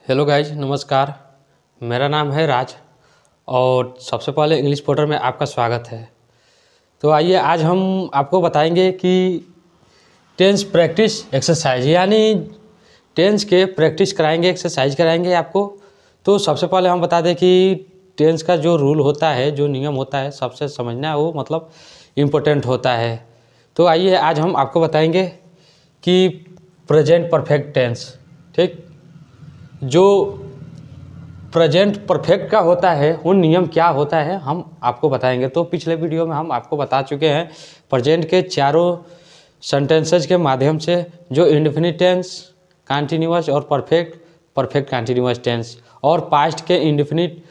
Hello guys, नमस्कार। मेरा नाम है राज और सबसे पहले इंग्लिश पोर्टर में आपका स्वागत है। तो आइए आज हम आपको बताएंगे कि टेंस प्रैक्टिस एक्सरसाइज यानी टेंस के प्रैक्टिस कराएंगे, एक्सरसाइज कराएंगे आपको। तो सबसे पहले हम बता दें कि टेंस का जो रूल होता है, जो नियम होता है, सबसे समझना वो मतलब इम्पोर्टेंट होता है। तो आइए आज हम आपको बताएंगे कि प्रेजेंट परफेक्ट टेंस, ठीक, जो प्रेजेंट परफेक्ट का होता है उन नियम क्या होता है हम आपको बताएंगे। तो पिछले वीडियो में हम आपको बता चुके हैं प्रेजेंट के चारों सेंटेंसेस के माध्यम से, जो इंडेफिनिट टेंस, कंटीन्यूअस और परफेक्ट, परफेक्ट कंटीन्यूअस टेंस, और पास्ट के इंडेफिनिट,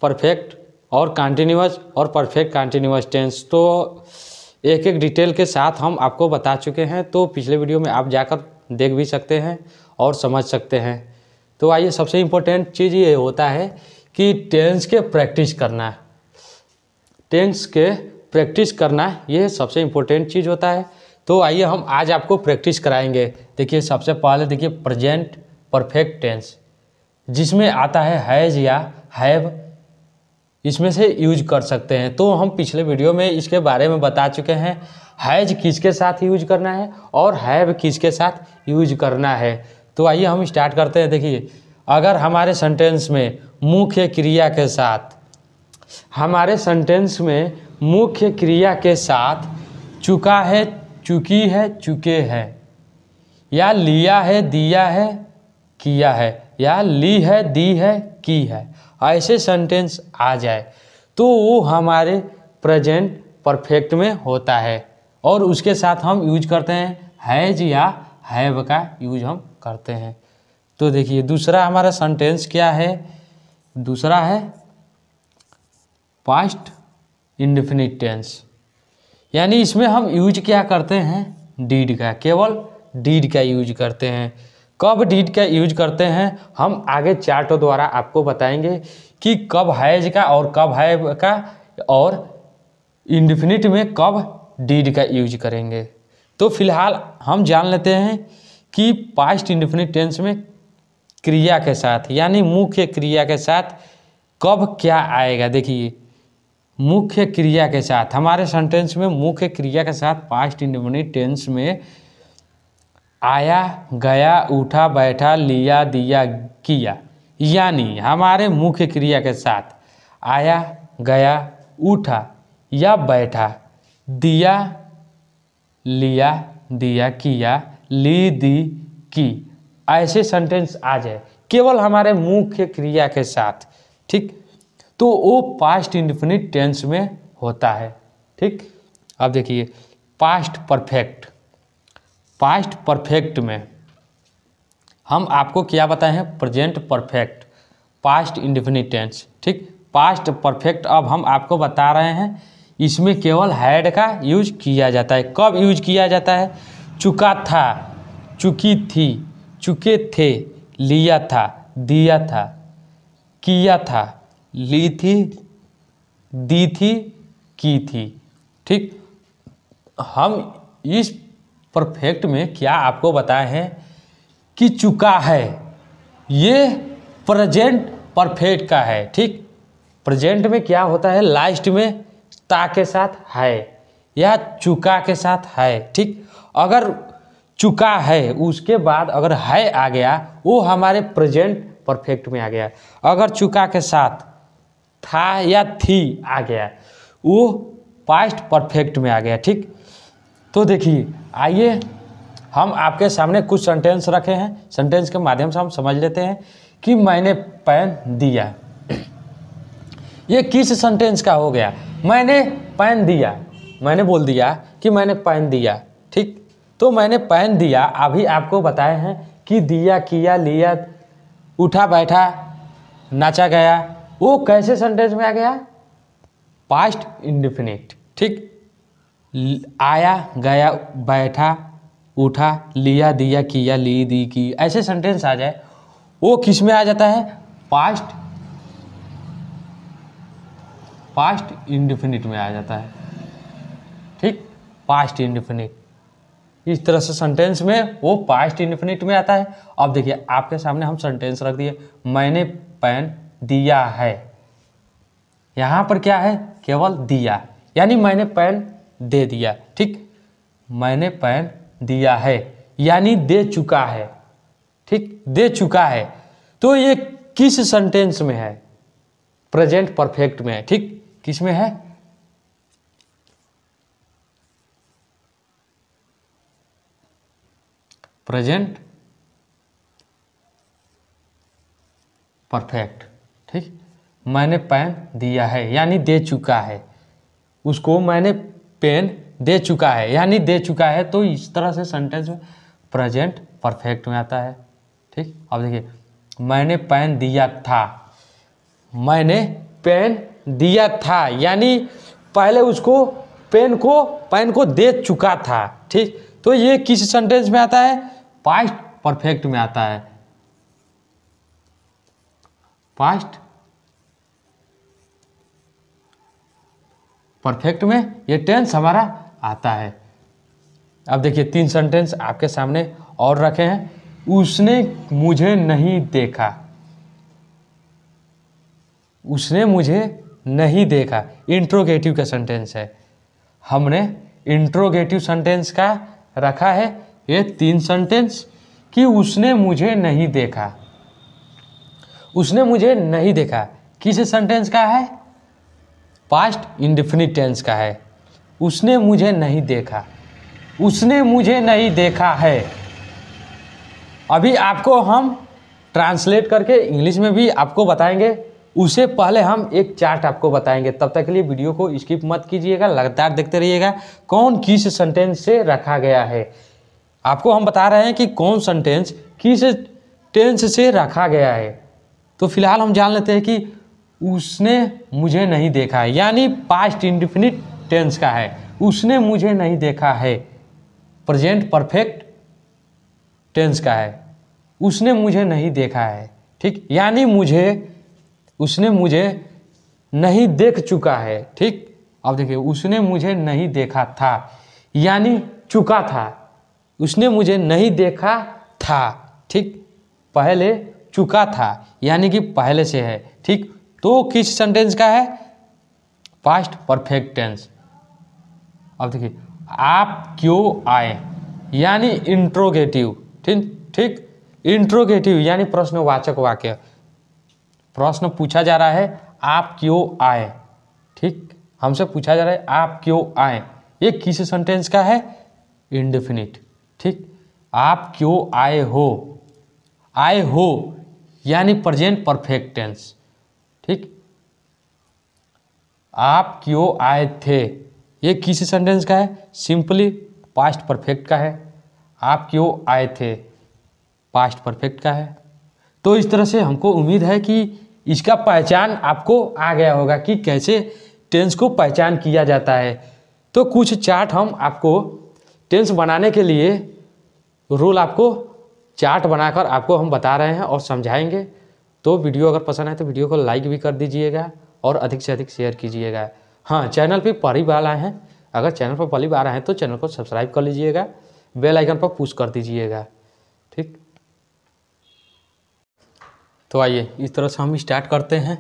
परफेक्ट और कंटीन्यूअस और परफेक्ट कंटीन्यूअस टेंस। तो एक एक डिटेल के साथ हम आपको बता चुके हैं। तो पिछले वीडियो में आप जाकर देख भी सकते हैं और समझ सकते हैं। तो आइए, सबसे इम्पोर्टेंट चीज़ ये होता है कि टेंस के प्रैक्टिस करना, टेंस के प्रैक्टिस करना ये सबसे इम्पोर्टेंट चीज़ होता है। तो आइए हम आज आपको प्रैक्टिस कराएंगे। देखिए, सबसे पहले देखिए प्रेजेंट परफेक्ट टेंस, जिसमें आता है हैज़ या हैव, इसमें से यूज कर सकते हैं। तो हम पिछले वीडियो में इसके बारे में बता चुके हैं, हैज़ किसके साथ यूज करना है और हैव किसके साथ यूज करना है। तो आइए हम स्टार्ट करते हैं। देखिए, अगर हमारे सेंटेंस में मुख्य क्रिया के साथ, हमारे सेंटेंस में मुख्य क्रिया के साथ चुका है, चुकी है, चुके हैं, या लिया है, दिया है, किया है, या ली है, दी है, की है, ऐसे सेंटेंस आ जाए तो वो हमारे प्रेजेंट परफेक्ट में होता है और उसके साथ हम यूज करते हैं हैज़ या हैव का यूज हम करते हैं। तो देखिए, दूसरा हमारा सेंटेंस क्या है? दूसरा है पास्ट इंडेफिनिट टेंस, यानी इसमें हम यूज क्या करते हैं? डीड का, केवल डीड का यूज करते हैं। कब डीड का यूज करते हैं हम आगे चार्टों द्वारा आपको बताएंगे कि कब हैज का और कब हैव का, और इंडेफिनिट में कब डीड का यूज करेंगे। तो फिलहाल हम जान लेते हैं कि पास्ट इंडेफिनिट टेंस में क्रिया के साथ यानी मुख्य क्रिया के साथ कब क्या आएगा। देखिए, मुख्य क्रिया के साथ, हमारे सेंटेंस में मुख्य क्रिया के साथ पास्ट इंडेफिनिट टेंस में आया, गया, उठा, बैठा, लिया, दिया, किया, यानी हमारे मुख्य क्रिया के साथ आया, गया, उठा या बैठा, दिया, लिया, दिया, किया, ली, दी, की, ऐसे सेंटेंस आ जाए केवल हमारे मुख्य क्रिया के साथ, ठीक, तो वो पास्ट इंडेफिनिट टेंस में होता है। ठीक, अब देखिए पास्ट परफेक्ट, पास्ट परफेक्ट में हम आपको क्या बताए हैं? Present perfect, past indefinite tense, ठीक। पास्ट परफेक्ट अब हम आपको बता रहे हैं, इसमें केवल हैड का यूज किया जाता है। कब यूज किया जाता है? चुका था, चुकी थी, चुके थे, लिया था, दिया था, किया था, ली थी, दी थी, की थी, ठीक। हम इस परफेक्ट में क्या आपको बताए हैं कि चुका है, ये प्रेजेंट परफेक्ट का है, ठीक। प्रेजेंट में क्या होता है? लास्ट में ता के साथ है या चुका के साथ है, ठीक। अगर चुका है उसके बाद अगर है आ गया, वो हमारे प्रेजेंट परफेक्ट में आ गया। अगर चुका के साथ था या थी आ गया, वो पास्ट परफेक्ट में आ गया, ठीक। तो देखिए, आइए हम आपके सामने कुछ सेंटेंस रखे हैं, सेंटेंस के माध्यम से हम समझ लेते हैं कि मैंने पेन दिया। ये किस सेंटेंस का हो गया? मैंने पेन दिया, मैंने बोल दिया कि मैंने पेन दिया, ठीक। तो मैंने पेन दिया, अभी आपको बताए हैं कि दिया, किया, लिया, उठा, बैठा, नाचा गया, वो कैसे सेंटेंस में आ गया? पास्ट इंडेफिनिट, ठीक। आया, गया, बैठा, उठा, लिया, दिया, किया, ली, दी, की, ऐसे सेंटेंस आ जाए, वो किस में आ जाता है? पास्ट, पास्ट इंडेफिनिट में आ जाता है, ठीक। पास्ट इंडेफिनिट, इस तरह से सेंटेंस में वो पास्ट इंडेफिनिट में आता है। अब देखिए आपके सामने हम सेंटेंस रख दिए, मैंने पेन दिया है। यहाँ पर क्या है, केवल दिया, यानी मैंने पेन दे दिया। ठीक, मैंने पेन दिया है यानी दे चुका है। ठीक, दे चुका है। तो ये किस सेंटेंस में है, प्रेजेंट परफेक्ट में है। ठीक, किस में है, प्रेजेंट परफेक्ट। ठीक, मैंने पेन दिया है यानी दे चुका है, उसको मैंने पेन दे चुका है यानी दे चुका है। तो इस तरह से सेंटेंस में प्रेजेंट परफेक्ट में आता है। ठीक, अब देखिए मैंने पेन दिया था, मैंने पेन दिया था यानी पहले उसको पेन को दे चुका था। ठीक, तो ये किस सेंटेंस में आता है, पास्ट परफेक्ट में आता है। पास्ट परफेक्ट में ये टेंस हमारा आता है। अब देखिए 3 सेंटेंस आपके सामने और रखे हैं। उसने मुझे नहीं देखा, उसने मुझे नहीं देखा, इंट्रोगेटिव का सेंटेंस है। हमने इंट्रोगेटिव सेंटेंस का रखा है ये 3 सेंटेंस कि उसने मुझे नहीं देखा। उसने मुझे नहीं देखा किस सेंटेंस का है, पास्ट इंडेफिनिट टेंस का है। उसने मुझे नहीं देखा, उसने मुझे नहीं देखा है। अभी आपको हम ट्रांसलेट करके इंग्लिश में भी आपको बताएंगे, उससे पहले हम एक चार्ट आपको बताएंगे। तब तक के लिए वीडियो को स्किप मत कीजिएगा, लगातार देखते रहिएगा कौन किस सेंटेंस से रखा गया है। आपको हम बता रहे हैं कि कौन सेंटेंस किस टेंस से रखा गया है। तो फिलहाल हम जान लेते हैं कि उसने मुझे नहीं देखा है यानी पास्ट इंडेफिनिट टेंस का है। उसने मुझे नहीं देखा है प्रेजेंट परफेक्ट टेंस का है। उसने मुझे नहीं देखा है। ठीक, यानी उसने मुझे नहीं देख चुका है। ठीक, अब देखिए उसने मुझे नहीं देखा था यानी चुका था, उसने मुझे नहीं देखा था। ठीक, पहले चुका था यानी कि पहले से है। ठीक, तो किस सेंटेंस का है, पास्ट परफेक्ट टेंस। अब देखिए आप क्यों आए यानी इंट्रोगेटिव। ठीक, इंट्रोगेटिव यानी प्रश्नवाचक वाक्य। प्रश्न पूछा जा रहा है आप क्यों आए। ठीक, हमसे पूछा जा रहा है आप क्यों आए, ये किस सेंटेंस का है, इंडेफिनिट। ठीक, आप क्यों आए हो, आए हो यानी प्रेजेंट परफेक्ट टेंस। ठीक, आप क्यों आए थे, ये किस सेंटेंस का है, सिंपली पास्ट परफेक्ट का है। आप क्यों आए थे पास्ट परफेक्ट का है। तो इस तरह से हमको उम्मीद है कि इसका पहचान आपको आ गया होगा कि कैसे टेंस को पहचान किया जाता है। तो कुछ चार्ट हम आपको टेंस बनाने के लिए रूल आपको चार्ट बनाकर आपको हम बता रहे हैं और समझाएंगे। तो वीडियो अगर पसंद आए तो वीडियो को लाइक भी कर दीजिएगा और अधिक से अधिक शेयर कीजिएगा। हाँ, चैनल पे पहली बार आए हैं, अगर चैनल पर पहली बार आए हैं तो चैनल को सब्सक्राइब कर लीजिएगा, बेल आइकन पर पुश कर दीजिएगा। ठीक, तो आइए इस तरह से हम स्टार्ट करते हैं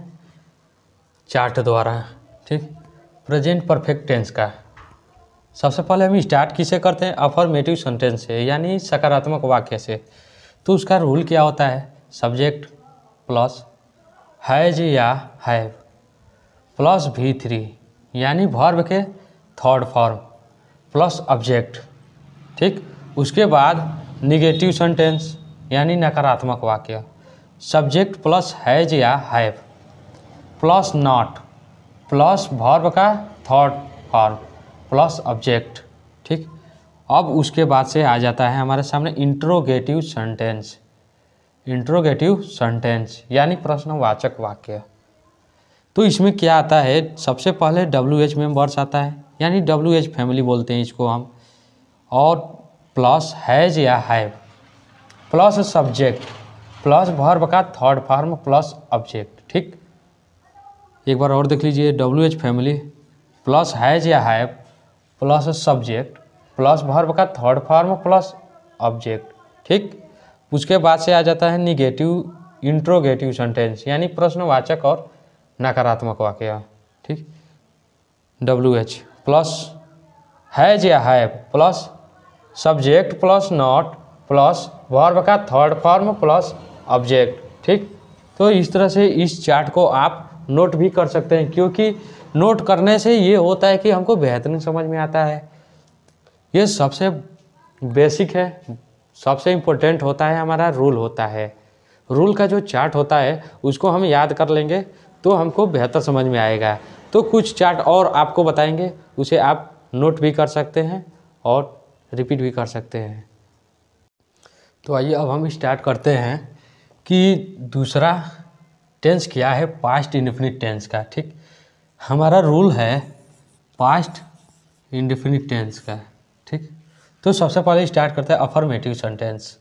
चार्ट द्वारा। ठीक, प्रेजेंट परफेक्ट टेंस का सबसे पहले हम स्टार्ट किसे करते हैं, अफर्मेटिव सेंटेंस से यानी सकारात्मक वाक्य से। तो उसका रूल क्या होता है, सब्जेक्ट प्लस हैज या हैव प्लस V3 यानी वर्ब के थर्ड फॉर्म प्लस ऑब्जेक्ट। ठीक, उसके बाद निगेटिव सेंटेंस यानी नकारात्मक वाक्य, सब्जेक्ट प्लस हैज या have plus not plus verb का थर्ड फॉर्म प्लस ऑब्जेक्ट। ठीक, अब उसके बाद से आ जाता है हमारे सामने इंट्रोगेटिव सेंटेंस। इंट्रोगेटिव सेंटेंस यानी प्रश्नवाचक वाक्य। तो इसमें क्या आता है, सबसे पहले WH मेंबर्स आता है यानी WH फैमिली बोलते हैं इसको हम, और प्लस हैज या have plus subject plus verb का थर्ड फॉर्म प्लस ऑब्जेक्ट। ठीक, एक बार और देख लीजिए, WH फैमिली प्लस हैज या have plus subject plus verb का थर्ड फॉर्म प्लस ऑब्जेक्ट। ठीक, उसके बाद से आ जाता है निगेटिव इंट्रोगेटिव सेंटेंस यानी प्रश्नवाचक और नकारात्मक वाक्य। ठीक, WH प्लस हैज या have plus subject plus not plus verb का थर्ड फॉर्म प्लस ऑब्जेक्ट। ठीक, तो इस तरह से इस चार्ट को आप नोट भी कर सकते हैं, क्योंकि नोट करने से ये होता है कि हमको बेहतरीन समझ में आता है। ये सबसे बेसिक है, सबसे इम्पोर्टेंट होता है, हमारा रूल होता है। रूल का जो चार्ट होता है उसको हम याद कर लेंगे तो हमको बेहतर समझ में आएगा। तो कुछ चार्ट और आपको बताएंगे, उसे आप नोट भी कर सकते हैं और रिपीट भी कर सकते हैं। तो आइए अब हम स्टार्ट करते हैं कि दूसरा टेंस क्या है, पास्ट इंडेफिनिट टेंस का। ठीक, हमारा रूल है पास्ट इंडेफिनिट टेंस का। ठीक, तो सबसे पहले स्टार्ट करते हैं अफर्मेटिव सेंटेंस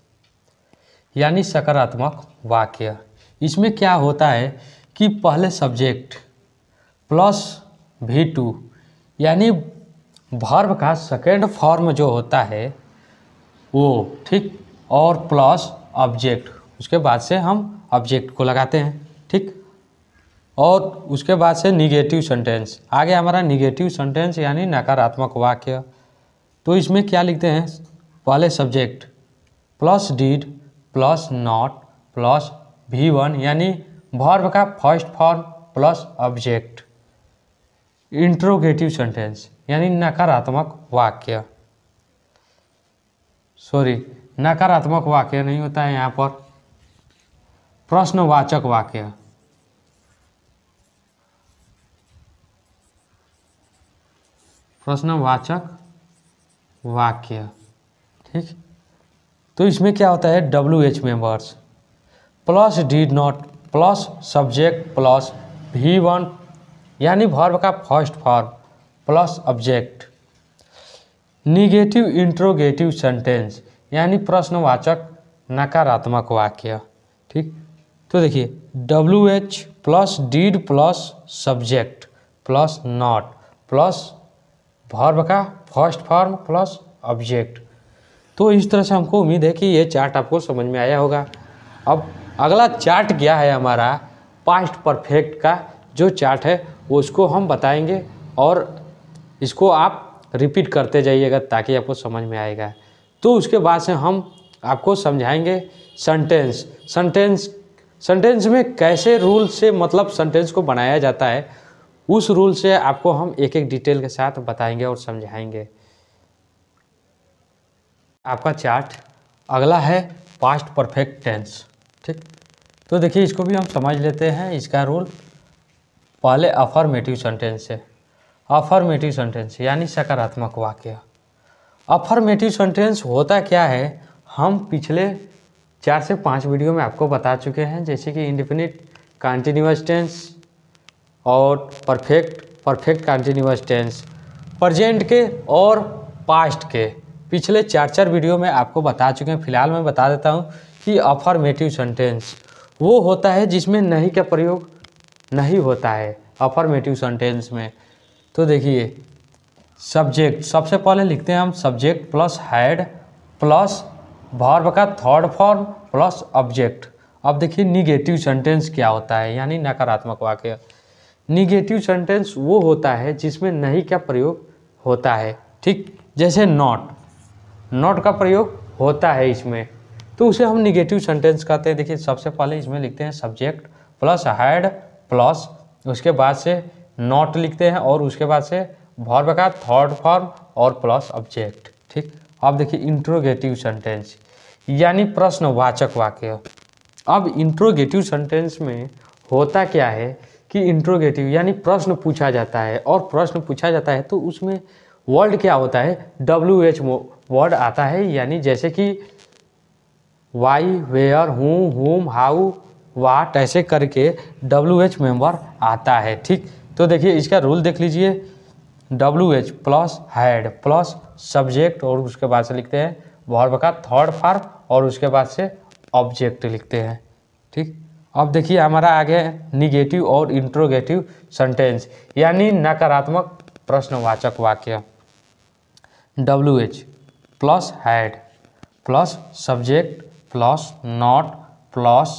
यानी सकारात्मक वाक्य। इसमें क्या होता है कि पहले सब्जेक्ट प्लस V2 यानी वर्ब का सेकेंड फॉर्म जो होता है वो, ठीक, और प्लस ऑब्जेक्ट, उसके बाद से हम ऑब्जेक्ट को लगाते हैं। ठीक, और उसके बाद से निगेटिव सेंटेंस आ गया हमारा निगेटिव सेंटेंस यानी नकारात्मक वाक्य। तो इसमें क्या लिखते हैं, पहले subject plus did plus not plus V1 यानी वर्ब का first form plus object. Interrogative sentence यानी नकारात्मक वाक्य, सॉरी नकारात्मक वाक्य नहीं होता है यहाँ पर, प्रश्नवाचक वाक्य। प्रश्नवाचक वाक्य। ठीक, तो इसमें क्या होता है WH members plus did not plus subject plus V1 यानी वर्ब का first form plus object. Negative interrogative sentence यानी प्रश्नवाचक नकारात्मक वाक्य। ठीक, तो देखिए WH plus did plus subject plus not plus verb का फर्स्ट फॉर्म प्लस ऑब्जेक्ट। तो इस तरह से हमको उम्मीद है कि ये चार्ट आपको समझ में आया होगा। अब अगला चार्ट क्या है हमारा, पास्ट परफेक्ट का जो चार्ट है उसको हम बताएंगे और इसको आप रिपीट करते जाइएगा ताकि आपको समझ में आएगा। तो उसके बाद से हम आपको समझाएंगे सेंटेंस में कैसे रूल से मतलब सेंटेंस को बनाया जाता है, उस रूल से आपको हम एक एक डिटेल के साथ बताएंगे और समझाएंगे। आपका चार्ट अगला है पास्ट परफेक्ट टेंस। ठीक, तो देखिए इसको भी हम समझ लेते हैं। इसका रूल पहले अफर्मेटिव सेंटेंस है। अफर्मेटिव सेंटेंस यानी सकारात्मक वाक्य। अफर्मेटिव सेंटेंस होता क्या है, हम पिछले 4 से 5 वीडियो में आपको बता चुके हैं, जैसे कि इंडेफिनिट कंटीन्यूअस टेंस और परफेक्ट कंटीन्यूअस टेंस, प्रेजेंट के और पास्ट के पिछले 4 वीडियो में आपको बता चुके हैं। फिलहाल मैं बता देता हूँ कि अफर्मेटिव सेंटेंस वो होता है जिसमें नहीं का प्रयोग नहीं होता है अफर्मेटिव सेंटेंस में। तो देखिए सब्जेक्ट, सबसे पहले लिखते हैं हम subject plus had plus verb का थर्ड फॉर्म प्लस ऑब्जेक्ट। अब देखिए निगेटिव सेंटेंस क्या होता है यानी नकारात्मक वाक्य। निगेटिव सेंटेंस वो होता है जिसमें नहीं का प्रयोग होता है। ठीक, जैसे नॉट का प्रयोग होता है इसमें, तो उसे हम निगेटिव सेंटेंस कहते हैं। देखिए सबसे पहले इसमें लिखते हैं सब्जेक्ट प्लस हैड प्लस उसके बाद से नॉट लिखते हैं और उसके बाद से वर्ब का थर्ड फॉर्म और प्लस ऑब्जेक्ट। ठीक, अब देखिए इंट्रोगेटिव सेंटेंस यानी प्रश्नवाचक वाक्य। अब इंट्रोगेटिव सेंटेंस में होता क्या है कि इंट्रोगेटिव यानी प्रश्न पूछा जाता है, और प्रश्न पूछा जाता है तो उसमें वर्ड क्या होता है, WH वर्ड आता है, यानी जैसे कि वाई, वेयर, हूँ, हुम, हाउ, वाट, ऐसे करके WH मेंबर आता है। ठीक, तो देखिए इसका रूल देख लीजिए, WH plus had plus subject और उसके बाद से लिखते हैं वर्ब का थर्ड फॉर्म और उसके बाद से ऑब्जेक्ट लिखते हैं। ठीक, अब देखिए हमारा आगे निगेटिव और इंट्रोगेटिव सेंटेंस यानी नकारात्मक प्रश्नवाचक वाक्य। WH plus had plus subject plus not plus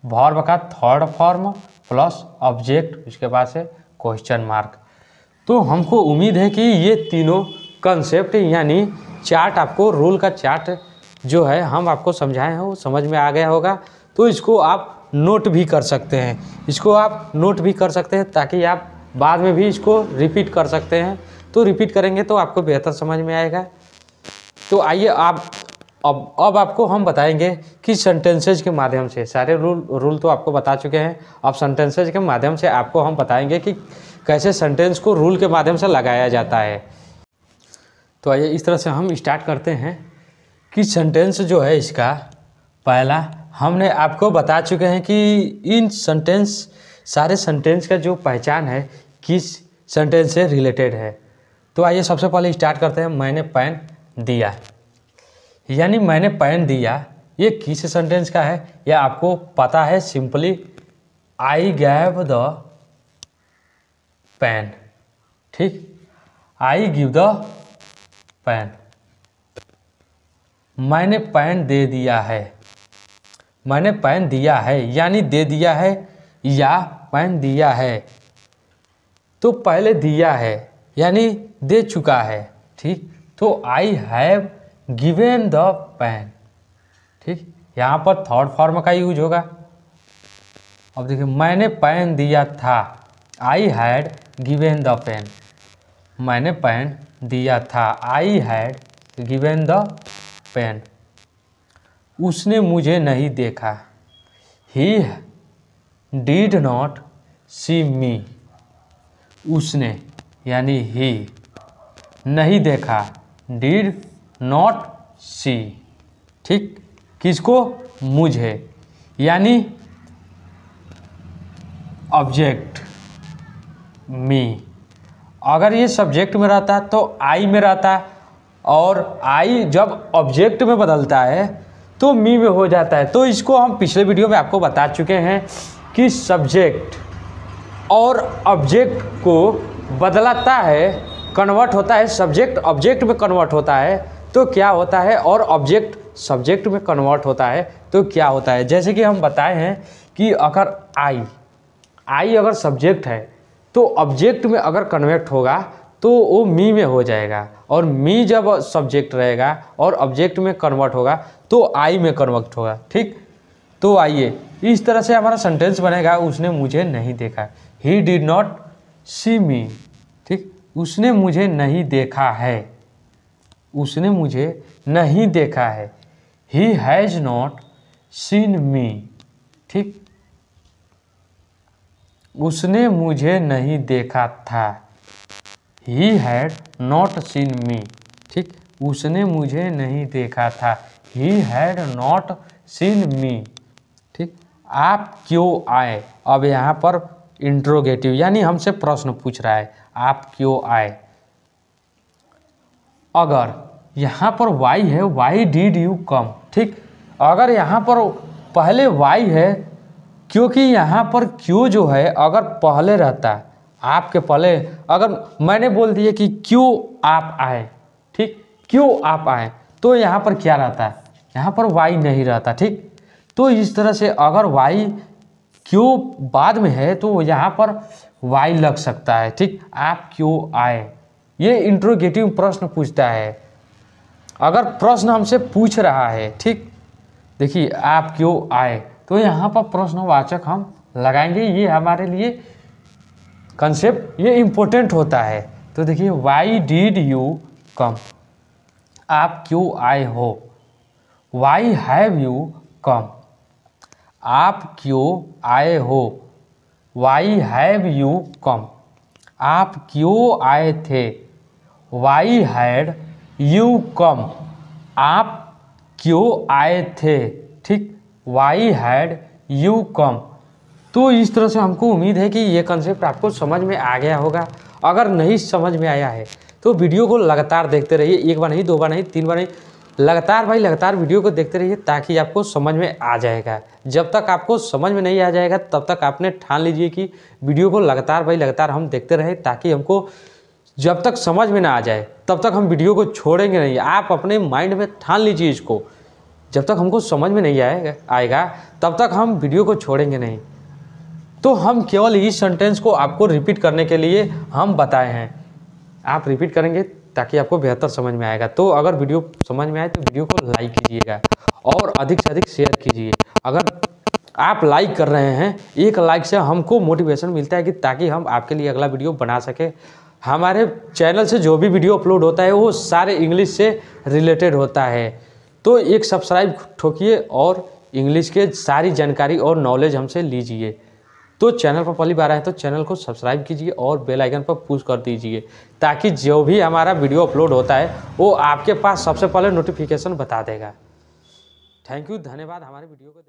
verb का थर्ड फॉर्म प्लस ऑब्जेक्ट, उसके बाद से क्वेश्चन मार्क। तो हमको उम्मीद है कि ये तीनों कंसेप्ट यानी चार्ट, आपको रूल का चार्ट जो है हम आपको समझाए हैं वो समझ में आ गया होगा। तो इसको आप नोट भी कर सकते हैं, इसको आप नोट भी कर सकते हैं ताकि आप बाद में भी इसको रिपीट कर सकते हैं। तो रिपीट करेंगे तो आपको बेहतर समझ में आएगा। तो आइए आप अब आपको हम बताएंगे कि सेंटेंसेज के माध्यम से, सारे रूल तो आपको बता चुके हैं, अब सेंटेंसेज के माध्यम से आपको हम बताएंगे कि कैसे सेंटेंस को रूल के माध्यम से लगाया जाता है। तो आइए इस तरह से हम स्टार्ट करते हैं कि सेंटेंस जो है इसका पहला हमने आपको बता चुके हैं कि इन सेंटेंस, सारे सेंटेंस का जो पहचान है किस सेंटेंस से रिलेटेड है। तो आइए सबसे पहले स्टार्ट करते हैं, मैंने पेन दिया। यानी मैंने पेन दिया ये किस सेंटेंस का है, यह आपको पता है, simply I gave the pen. ठीक, आई गिव द पेन, मैंने पेन दे दिया है। मैंने पेन दिया है यानी दे दिया है या पेन दिया है, तो पहले दिया है यानी दे चुका है। ठीक, तो I have given the pen. ठीक, यहाँ पर थर्ड फॉर्म का यूज होगा। अब देखिए, मैंने पेन दिया था, I had given the pen. मैंने पेन दिया था, I had given the pen. उसने मुझे नहीं देखा, ही डिड नॉट सी मी। उसने यानी ही, नहीं देखा, डिड नॉट सी। ठीक, किसको, मुझे, यानी ऑब्जेक्ट मी। अगर ये सब्जेक्ट में रहता तो आई में रहता, और आई जब ऑब्जेक्ट में बदलता है तो मी में हो जाता है। तो इसको हम पिछले वीडियो में आपको बता चुके हैं कि सब्जेक्ट और ऑब्जेक्ट को बदलाता है, कन्वर्ट होता है, सब्जेक्ट ऑब्जेक्ट में कन्वर्ट होता है तो क्या होता है, और ऑब्जेक्ट सब्जेक्ट में कन्वर्ट होता है तो क्या होता है। जैसे कि हम बताए हैं कि अगर आई अगर सब्जेक्ट है तो ऑब्जेक्ट में अगर कन्वर्ट होगा तो वो मी में हो जाएगा, और मी जब सब्जेक्ट रहेगा और ऑब्जेक्ट में कन्वर्ट होगा तो आई में कन्वर्ट होगा। ठीक, तो आइए इस तरह से हमारा सेंटेंस बनेगा, उसने मुझे नहीं देखा, ही डिड नॉट सी मी। ठीक, उसने मुझे नहीं देखा है, उसने मुझे नहीं देखा है, ही हैज़ नॉट सीन मी। ठीक, उसने मुझे नहीं देखा था, ही हैड नॉट सीन मी। ठीक, उसने मुझे नहीं देखा था, ही हैड नॉट सीन मी। ठीक, आप क्यों आए। अब यहाँ पर इंट्रोगेटिव यानी हमसे प्रश्न पूछ रहा है, आप क्यों आए। अगर यहाँ पर वाई है, वाई डिड यू कम। ठीक, अगर यहाँ पर पहले वाई है, क्योंकि यहाँ पर क्यों जो है अगर पहले रहता, आपके पहले अगर मैंने बोल दिया कि क्यों आप आए, ठीक, क्यों आप आए, तो यहाँ पर क्या रहता है, यहाँ पर वाई नहीं रहता। ठीक, तो इस तरह से अगर वाई क्यों बाद में है तो यहाँ पर वाई लग सकता है। ठीक, आप क्यों आए, ये इंट्रोगेटिव प्रश्न पूछता है। अगर प्रश्न हमसे पूछ रहा है, ठीक, देखिए आप क्यों आए, तो यहाँ पर प्रश्नवाचक हम लगाएंगे, ये हमारे लिए कंसेप्ट ये इम्पोर्टेंट होता है। तो देखिए, वाई डिड यू कम, आप क्यों आए हो। वाई हैव यू कम, आप क्यों आए हो। वाई हैव यू कम, आप क्यों आए थे। वाई हैड यू कम, आप क्यों आए थे। ठीक, वाई हैड यू कम। तो इस तरह से हमको उम्मीद है कि ये कंसेप्ट आपको समझ में आ गया होगा। अगर नहीं समझ में आया है तो वीडियो को लगातार देखते रहिए, एक बार नहीं, दो बार नहीं, तीन बार नहीं, लगातार भाई लगातार वीडियो को देखते रहिए ताकि आपको समझ में आ जाएगा। जब तक आपको समझ में नहीं आ जाएगा तब तक आपने ठान लीजिए कि वीडियो को लगातार भाई लगातार हम देखते रहे ताकि हमको जब तक समझ में ना आ जाए तब तक हम वीडियो को छोड़ेंगे नहीं। आप अपने माइंड में ठान लीजिए इसको, जब तक हमको समझ में नहीं आएगा तब तक हम वीडियो को छोड़ेंगे नहीं। तो हम केवल इस सेंटेंस को आपको रिपीट करने के लिए हम बताए हैं। आप रिपीट करेंगे ताकि आपको बेहतर समझ में आएगा। तो अगर वीडियो समझ में आए तो वीडियो को लाइक कीजिएगा और अधिक से अधिक शेयर कीजिए। अगर आप लाइक कर रहे हैं, एक लाइक से हमको मोटिवेशन मिलता है कि ताकि हम आपके लिए अगला वीडियो बना सके। हमारे चैनल से जो भी वीडियो अपलोड होता है वो सारे इंग्लिश से रिलेटेड होता है। तो एक सब्सक्राइब ठोकिए और इंग्लिश के सारी जानकारी और नॉलेज हमसे लीजिए। तो चैनल पर पहली बार आए तो चैनल को सब्सक्राइब कीजिए और बेल आइकन पर पुश कर दीजिए ताकि जो भी हमारा वीडियो अपलोड होता है वो आपके पास सबसे पहले नोटिफिकेशन बता देगा। थैंक यू, धन्यवाद हमारे वीडियो को